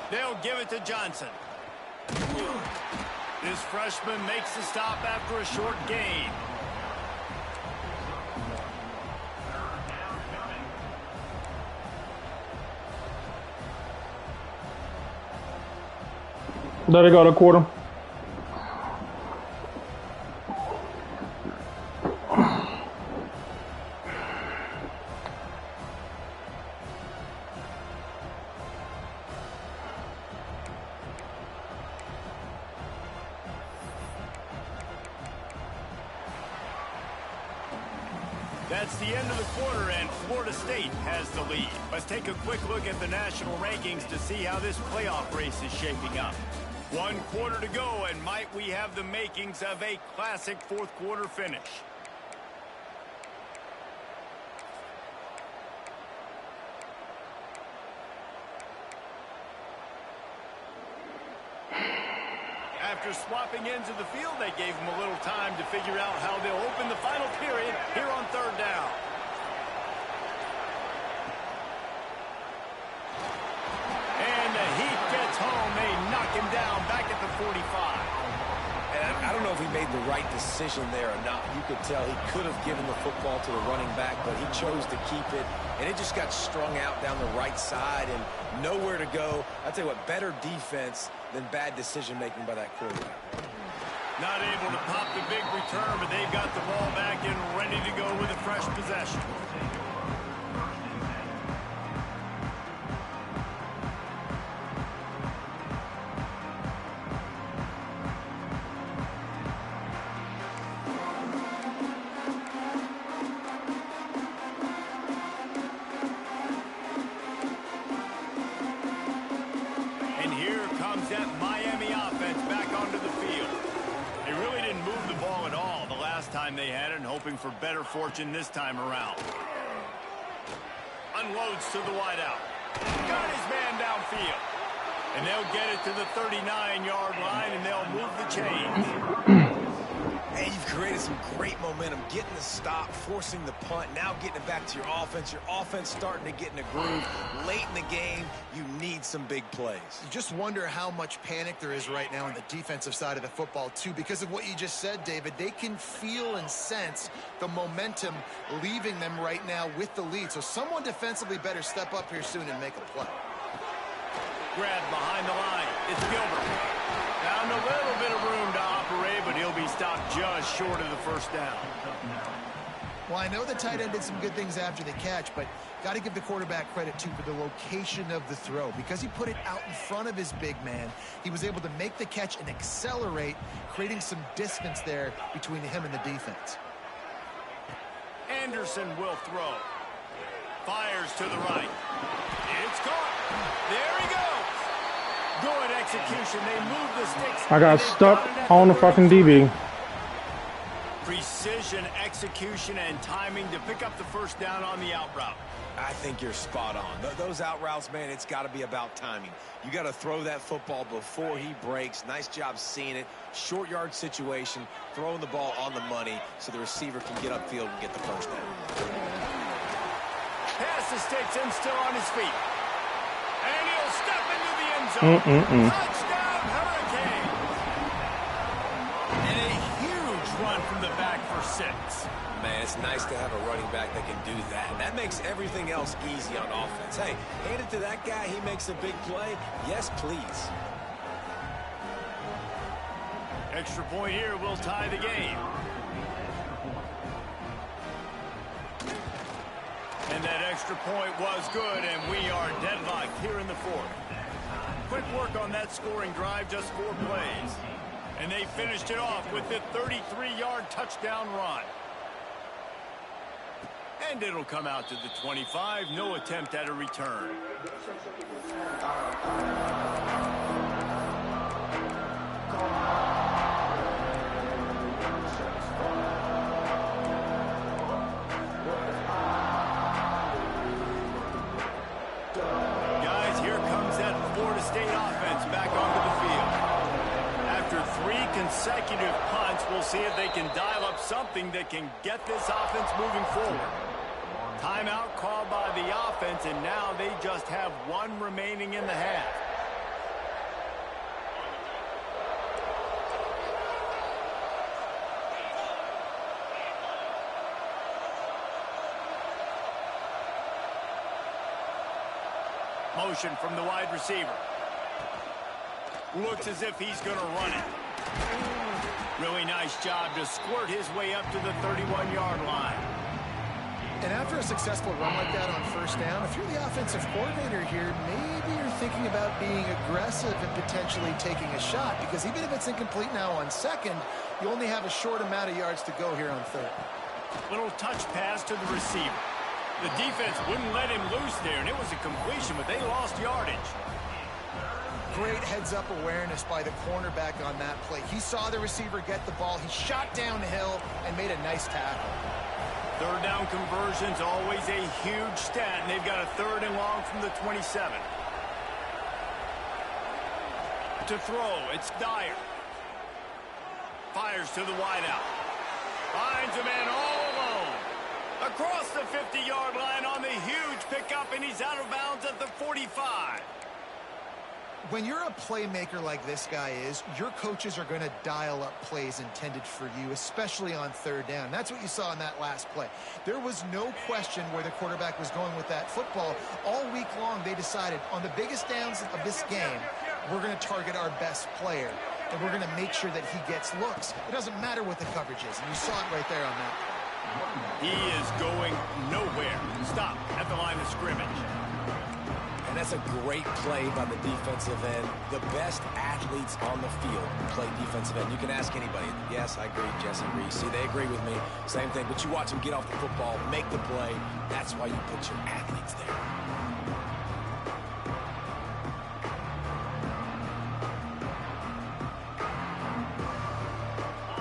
Speaker 1: They'll give it to Johnson. This freshman makes the stop after a short gain.
Speaker 4: Let it go to quarter.
Speaker 1: That's the end of the quarter, and Florida State has the lead. Let's take a quick look at the national rankings to see how this playoff race is shaping up. 1 quarter to go, and might we have the makings of a classic 4th quarter finish. After swapping ends of the field, they gave them a little time to figure out how they'll open the final period here on 3rd down. And the Heat gets home. They knock him down back at the 45.
Speaker 3: And I don't know if he made the right decision there or not. You could tell he could have given the football to the running back, but he chose to keep it, and it just got strung out down the right side and nowhere to go. I'll tell you what, better defense than bad decision-making by that quarterback.
Speaker 1: Not able to pop the big return, but they've got the ball back and ready to go with a fresh possession. That Miami offense back onto the field. They really didn't move the ball at all the last time they had it, and hoping for better fortune this time around. Unloads to the wideout. Got his man downfield. And they'll get it to the 39-yard line, and they'll move the chains.
Speaker 3: Hey, you've created some great momentum, getting the stop, forcing the punt, now getting it back to your offense. Your offense starting to get in a groove. Late in the game, you need some big plays.
Speaker 2: You just wonder how much panic there is right now on the defensive side of the football, too, because of what you just said, David. They can feel and sense the momentum leaving them right now with the lead. So someone defensively better step up here soon and make a play.
Speaker 1: Grab behind the line. It's Gilbert. Found a little bit of room to operate, but he'll be stopped just short of the first down.
Speaker 2: Well, I know the tight end did some good things after the catch, but got to give the quarterback credit, too, for the location of the throw. Because he put it out in front of his big man, he was able to make the catch and accelerate, creating some distance there between him and the defense.
Speaker 1: Anderson will throw. Fires to the right. It's caught. There he goes. Good execution. They move the sticks.
Speaker 4: I got stuck on the fucking DB.
Speaker 1: Precision, execution, and timing to pick up the first down on the out route.
Speaker 3: I think you're spot on. Those out routes, man, it's got to be about timing. You got to throw that football before he breaks. Nice job seeing it. Short yard situation, throwing the ball on the money so the receiver can get upfield and get the first down.
Speaker 1: Pass the sticks and still on his feet. And he'll step into the end zone. Touchdown, Hurricane. And a huge run from the back for 6.
Speaker 3: Man, it's nice to have a running back that can do that. That makes everything else easy on offense. Hey, hand it to that guy. He makes a big play. Yes, please.
Speaker 1: Extra point here will tie the game. And that extra point was good, and we are deadlocked here in the 4th. Quick work on that scoring drive, just 4 plays. And they finished it off with the 33-yard touchdown run. And it'll come out to the 25. No attempt at a return. Guys, here comes that Florida State offense back onto the field. After 3 consecutive punts, we'll see if they can dial up something that can get this offense moving forward. Timeout called by the offense, and now they just have 1 remaining in the half. Motion from the wide receiver. Looks as if he's going to run it. Really nice job to squirt his way up to the 31-yard line.
Speaker 2: And after a successful run like that on first down, if you're the offensive coordinator here, maybe you're thinking about being aggressive and potentially taking a shot, because even if it's incomplete now on second, you only have a short amount of yards to go here on third.
Speaker 1: Little touch pass to the receiver. The defense wouldn't let him loose there, and it was a completion, but they lost yardage.
Speaker 2: Great heads-up awareness by the cornerback on that play. He saw the receiver get the ball. He shot downhill and made a nice tackle.
Speaker 1: Third down conversion's always a huge stat, and they've got a 3rd and long from the 27. To throw, it's Dyer. Fires to the wideout. Finds a man all alone. Across the 50-yard line on the huge pickup, and he's out of bounds at the 45.
Speaker 2: When you're a playmaker like this guy is, your coaches are going to dial up plays intended for you, especially on third down. That's what you saw in that last play. There was no question where the quarterback was going with that football. All week long, they decided on the biggest downs of this game, we're going to target our best player, and we're going to make sure that he gets looks. It doesn't matter what the coverage is, and you saw it right there on that play.
Speaker 1: He is going nowhere. Stop at the line of scrimmage.
Speaker 3: And that's a great play by the defensive end. The best athletes on the field play defensive end. You can ask anybody. Yes, I agree, Jesse Reese. See, they agree with me. Same thing. But you watch them get off the football, make the play. That's why you put your athletes there.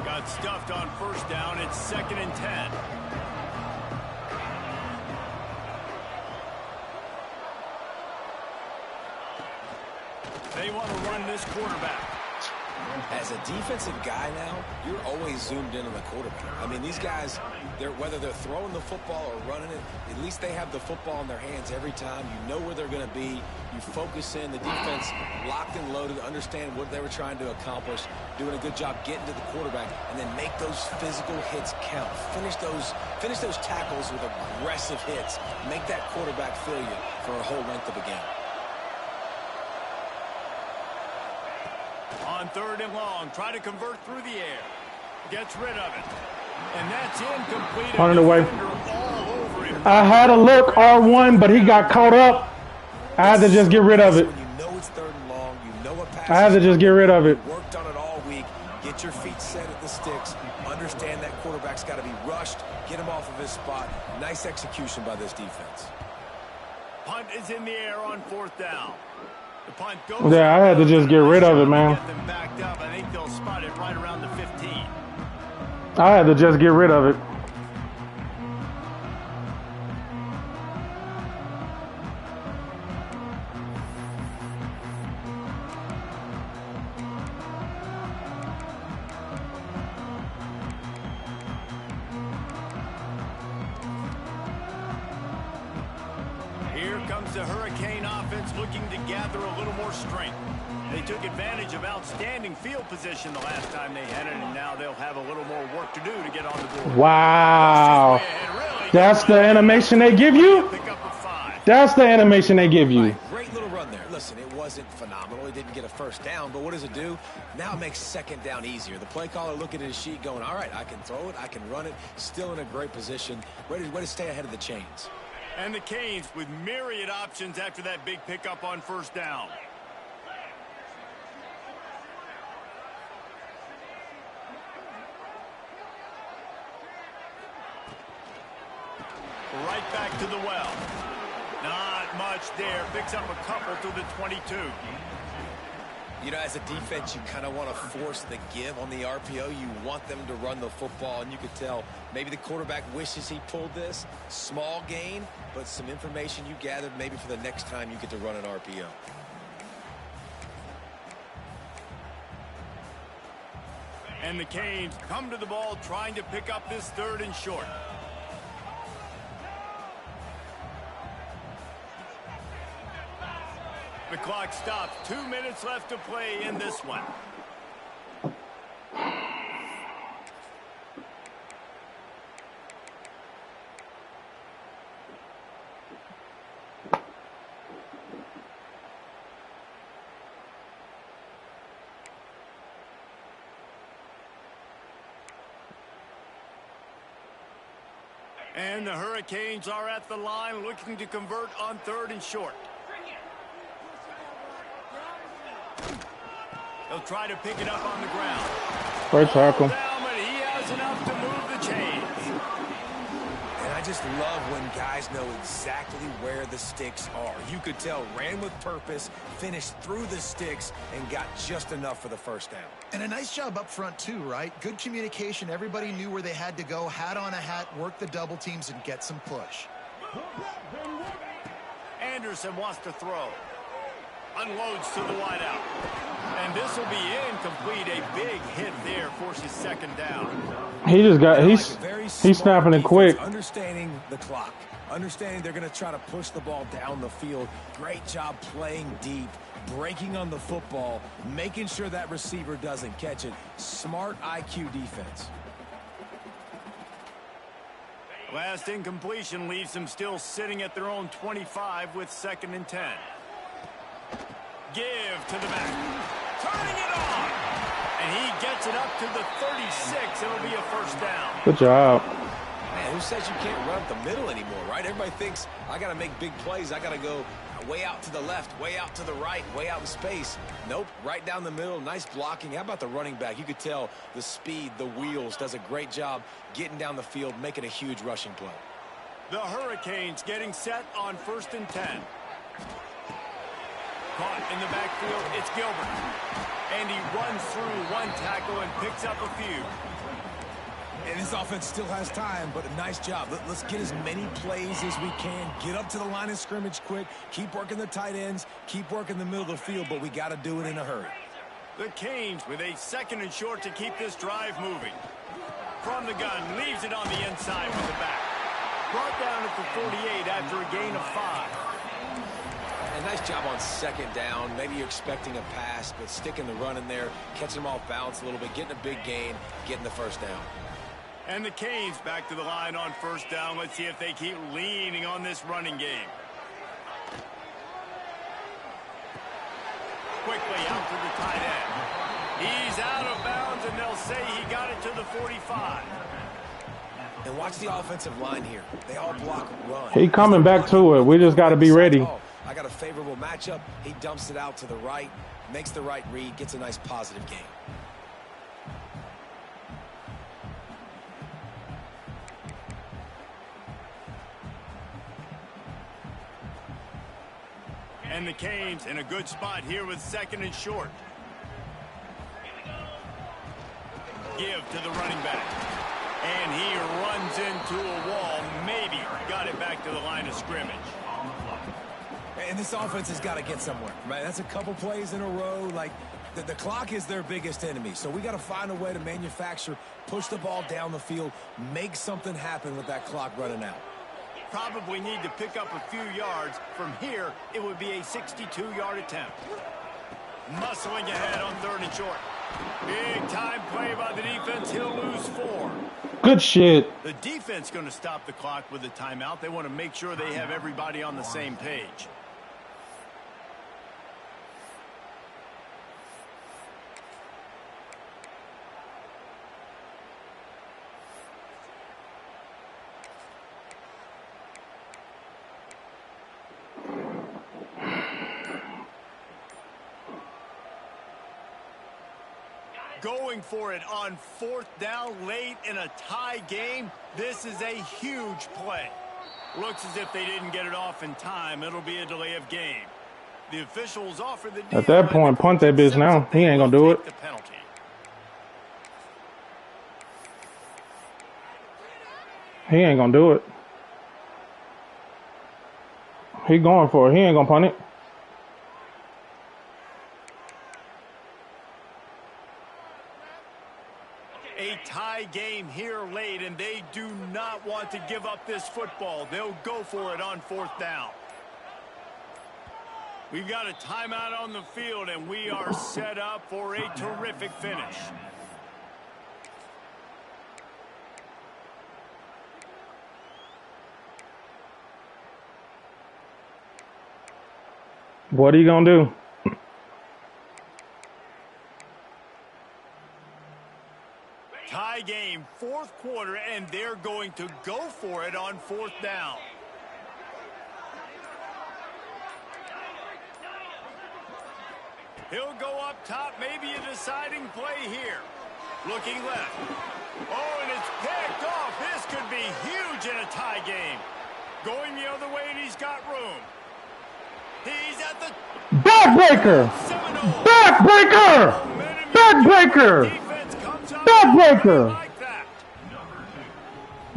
Speaker 1: Got stuffed on first down. It's 2nd and 10. They want to run this quarterback.
Speaker 3: As a defensive guy now, you're always zoomed in on the quarterback. I mean, these guys, whether they're throwing the football or running it, at least they have the football in their hands every time. You know where they're going to be. You focus in. The defense locked and loaded, understand what they were trying to accomplish, doing a good job getting to the quarterback, and then make those physical hits count. Finish those tackles with aggressive hits. Make that quarterback feel you for a whole length of a game.
Speaker 1: On 3rd and long, try to convert through the air. Gets rid of it. And that's incomplete.
Speaker 4: On it away.
Speaker 1: All over him.
Speaker 4: I had a look, R1, but he got caught up. I had to just get rid of it.
Speaker 3: When you know it's 3rd and long, you know a pass.
Speaker 4: I had to just get rid of it.
Speaker 3: Worked on it all week. Get your feet set at the sticks. Understand that quarterback's got to be rushed. Get him off of his spot. Nice execution by this defense.
Speaker 1: Punt is in the air on 4th down. The punt goes.
Speaker 4: Yeah, I had to just get rid of it, man.
Speaker 1: Get them backed up. I think they'll spot it right around the 15.
Speaker 4: I had to just get rid of it.
Speaker 1: Here comes the Hurricane offense looking to gather a little more strength. They took advantage of outstanding field position the last time they had it, and now they'll have a little more work to do to get on the board.
Speaker 4: Wow. That's the animation they give you? That's the animation they give you.
Speaker 3: Great little run there. Listen, it wasn't phenomenal. It didn't get a first down, but what does it do? Now it makes 2nd down easier. The play caller looking at his sheet going, all right, I can throw it, I can run it, still in a great position, ready to stay ahead of the chains.
Speaker 1: And the Canes with myriad options after that big pickup on 1st down. Right back to the well. Not much there. Picks up a couple to the 22.
Speaker 3: You know, as a defense, you kind of want to force the give on the RPO. You want them to run the football, and you could tell maybe the quarterback wishes he pulled this. Small gain, but some information you gathered maybe for the next time you get to run an RPO.
Speaker 1: And the Canes come to the ball trying to pick up this 3rd and short. The clock stops. 2 minutes left to play in this one. And the Hurricanes are at the line looking to convert on 3rd and short. He'll try to pick it up on the ground.
Speaker 4: Great tackle.
Speaker 1: Down, but he has enough to move the chains.
Speaker 3: And I just love when guys know exactly where the sticks are. You could tell ran with purpose, finished through the sticks, and got just enough for the 1st down.
Speaker 2: And a nice job up front, too, right? Good communication. Everybody knew where they had to go. Hat on a hat, work the double teams, and get some push.
Speaker 1: Anderson wants to throw. Unloads to the wideout. And this will be incomplete. A big hit there forces 2nd down.
Speaker 4: He just got, he's snapping it quick.
Speaker 3: Understanding the clock. Understanding they're going to try to push the ball down the field. Great job playing deep, breaking on the football, making sure that receiver doesn't catch it. Smart IQ defense.
Speaker 1: Last incompletion leaves them still sitting at their own 25 with 2nd and 10. Give to the back. Turning it on. And he gets it up to the 36. It'll be a 1st down.
Speaker 4: Good job.
Speaker 3: Man, who says you can't run up the middle anymore, right? Everybody thinks I got to make big plays. I got to go way out to the left, way out to the right, way out in space. Nope, right down the middle. Nice blocking. How about the running back? You could tell the speed, the wheels, does a great job getting down the field, making a huge rushing play.
Speaker 1: The Hurricanes getting set on 1st and 10. Caught in the backfield, it's Gilbert. And he runs through one tackle and picks up a few.
Speaker 3: And this offense still has time, but a nice job. Let's get as many plays as we can. Get up to the line of scrimmage quick. Keep working the tight ends. Keep working the middle of the field, but we got to do it in a hurry.
Speaker 1: The Canes with a 2nd and short to keep this drive moving. From the gun, leaves it on the inside with the back. Brought down at the 48 after a gain of 5.
Speaker 3: And nice job on 2nd down. Maybe you're expecting a pass, but sticking the run in there, catching them off balance a little bit, getting a big gain, getting the 1st down.
Speaker 1: And the Canes back to the line on 1st down. Let's see if they keep leaning on this running game. Quickly out to the tight end. He's out of bounds, and they'll say he got it to the 45.
Speaker 3: And watch the offensive line here. They all block run.
Speaker 4: He coming back to it. We just got to be ready.
Speaker 3: I got a favorable matchup. He dumps it out to the right, makes the right read, gets a nice positive gain.
Speaker 1: And the Canes in a good spot here with 2nd and short. Give to the running back. And he runs into a wall. Maybe got it back to the line of scrimmage.
Speaker 3: And this offense has got to get somewhere, right? That's a couple plays in a row. Like, the clock is their biggest enemy. So we got to find a way to manufacture, push the ball down the field, make something happen with that clock running out.
Speaker 1: Probably need to pick up a few yards. From here, it would be a 62-yard attempt. Muscling ahead on 3rd and short. Big time play by the defense. He'll lose 4.
Speaker 4: Good shit.
Speaker 1: The defense going to stop the clock with a timeout. They want to make sure they have everybody on the same page. Going for it on 4th down late in a tie game. This is a huge play. Looks as if they didn't get it off in time. It'll be a delay of game. The officials offer the deal.
Speaker 4: At that point, punt that bitch now. He ain't gonna do it.
Speaker 1: The penalty.
Speaker 4: He ain't gonna do it. He going for it. He ain't gonna punt it.
Speaker 1: A tie game here late, and they do not want to give up this football. They'll go for it on 4th down. We've got a timeout on the field, and we are set up for a terrific finish.
Speaker 4: What are you gonna do?
Speaker 1: Tie game, 4th quarter, and they're going to go for it on 4th down. He'll go up top, maybe a deciding play here. Looking left. Oh, and it's picked off. This could be huge in a tie game. Going the other way, and he's got room. He's at the
Speaker 4: backbreaker. Backbreaker. Backbreaker. Backbreaker!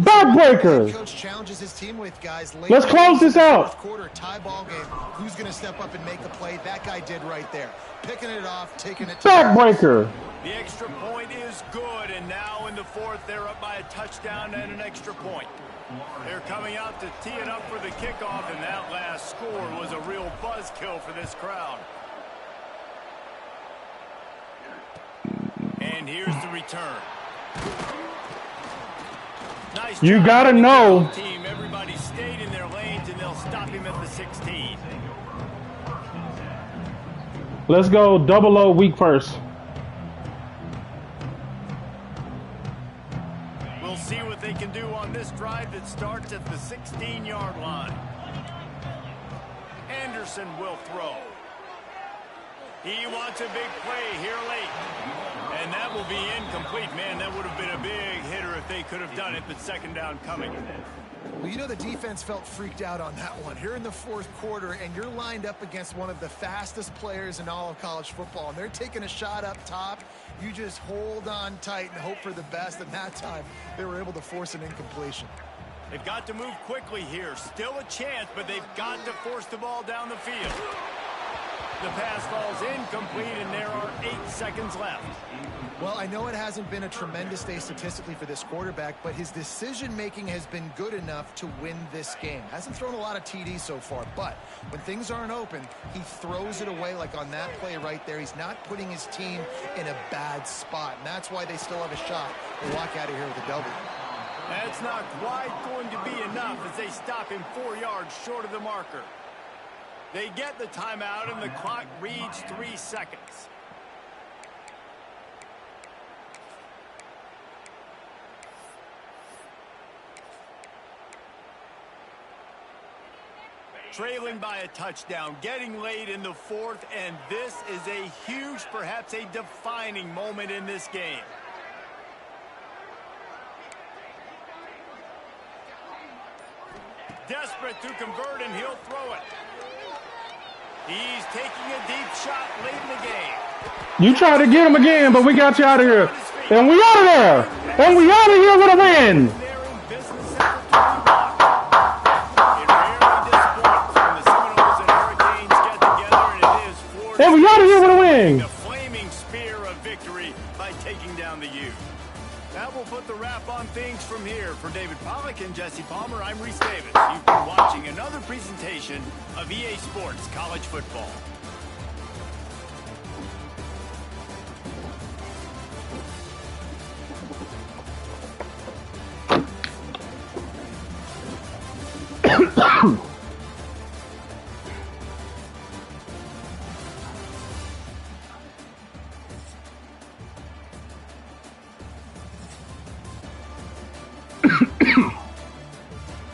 Speaker 4: Backbreaker!
Speaker 2: Coach challenges his team with guys.
Speaker 4: Let's close this out.
Speaker 2: Quarter tie ball game. Who's going to step up and make a play? That guy did right there. Picking it off, taking it to
Speaker 4: backbreaker.
Speaker 1: The extra point is good, and now in the 4th, they're up by a touchdown and an extra point. They're coming out to tee it up for the kickoff, and that last score was a real buzzkill for this crowd. And here's the return. Nice
Speaker 4: you gotta know.
Speaker 1: Team. Everybody stayed in their lanes, and they'll stop him at the 16.
Speaker 4: Let's go 00 week 1st.
Speaker 1: We'll see what they can do on this drive that starts at the 16-yard line. Anderson will throw. He wants a big play here late. And that will be incomplete. Man, that would have been a big hitter if they could have done it, but 2nd down coming.
Speaker 2: Well, you know, the defense felt freaked out on that one. Here in the 4th quarter, and you're lined up against one of the fastest players in all of college football, and they're taking a shot up top, You just hold on tight and hope for the best, and that time they were able to force an incompletion.
Speaker 1: They've got to move quickly here. Still a chance, but they've got to force the ball down the field. The pass falls incomplete, and there are 8 seconds left.
Speaker 2: Well, I know it hasn't been a tremendous day statistically for this quarterback, but his decision-making has been good enough to win this game. Hasn't thrown a lot of TDs so far, but when things aren't open, he throws it away like on that play right there. He's not putting his team in a bad spot, and that's why they still have a shot to walk out of here with a W.
Speaker 1: That's not quite going to be enough as they stop him 4 yards short of the marker. They get the timeout, and the clock reads 3 seconds. Trailing by a touchdown, getting late in the fourth, and this is a huge, perhaps a defining moment in this game. Desperate to convert, and he'll throw it. He's taking a deep shot late in the game.
Speaker 4: You tried to get him again, but we got you out of here. And we out of there. And we out of here with a win.
Speaker 1: They're in business after 3 blocks. It rarely disappoints when the Seminoles and Hurricanes get together, and it is for
Speaker 4: And we out of here with a win.
Speaker 1: the flaming spear of victory by taking down the U. That will put the wrap on things from here. For David Pollack and Jesse Palmer, I'm Reese Davis. You've been watching another presentation of EA Sports College Football.